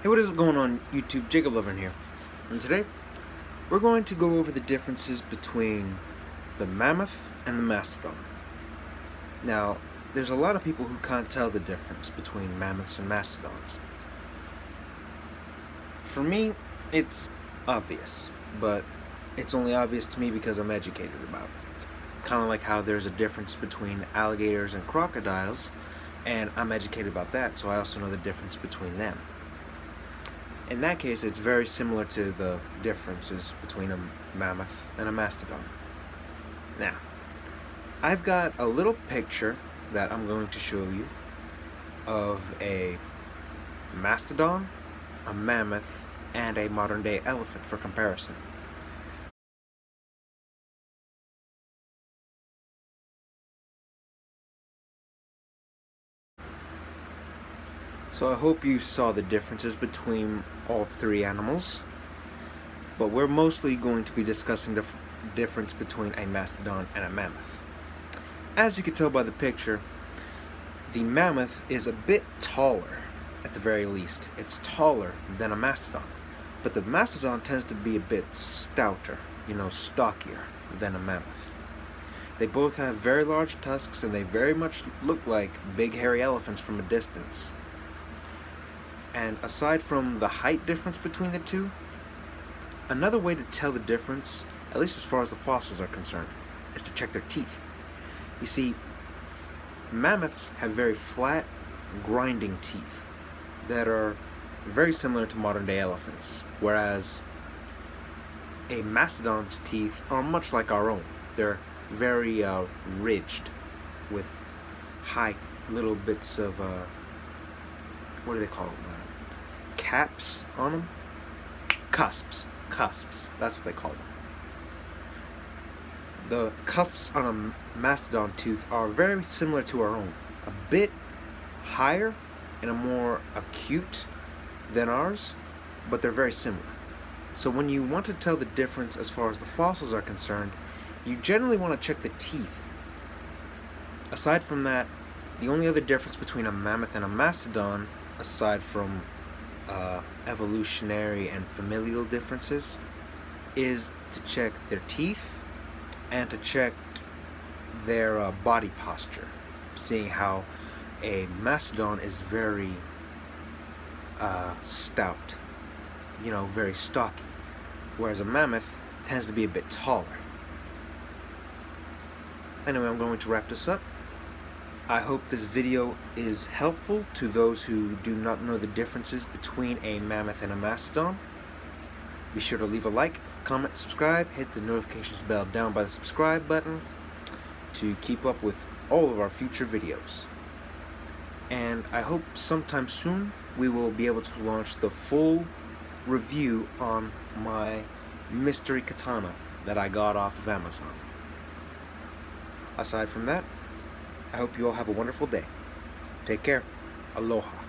Hey, what is going on YouTube? Jacob Lovin here. And today, we're going to go over the differences between the mammoth and the mastodon. Now, there's a lot of people who can't tell the difference between mammoths and mastodons. For me, it's obvious, but it's only obvious to me because I'm educated about it. Kind of like how there's a difference between alligators and crocodiles, and I'm educated about that, so I also know the difference between them. In that case, it's very similar to the differences between a mammoth and a mastodon. Now, I've got a little picture that I'm going to show you of a mastodon, a mammoth, and a modern-day elephant for comparison. So I hope you saw the differences between all three animals, but we're mostly going to be discussing the difference between a mastodon and a mammoth. As you can tell by the picture, the mammoth is a bit taller, at the very least. It's taller than a mastodon, but the mastodon tends to be a bit stouter, stockier than a mammoth. They both have very large tusks, and they very much look like big hairy elephants from a distance. And aside from the height difference between the two, another way to tell the difference, at least as far as the fossils are concerned, is to check their teeth. You see, mammoths have very flat, grinding teeth that are very similar to modern-day elephants, whereas a mastodon's teeth are much like our own. They're very ridged with high little bits of, what do they call them? Caps on them? Cusps. That's what they call them. The cusps on a mastodon tooth are very similar to our own. A bit higher and a more acute than ours, but they're very similar. So when you want to tell the difference as far as the fossils are concerned, you generally want to check the teeth. Aside from that, the only other difference between a mammoth and a mastodon, aside from evolutionary and familial differences, is to check their teeth and to check their body posture, seeing how a mastodon is very stout, very stocky, whereas a mammoth tends to be a bit taller. Anyway, I'm going to wrap this up. I hope this video is helpful to those who do not know the differences between a mammoth and a mastodon. Be sure to leave a like, comment, subscribe, hit the notifications bell down by the subscribe button to keep up with all of our future videos. And I hope sometime soon we will be able to launch the full review on my mystery katana that I got off of Amazon. Aside from that, I hope you all have a wonderful day. Take care. Aloha.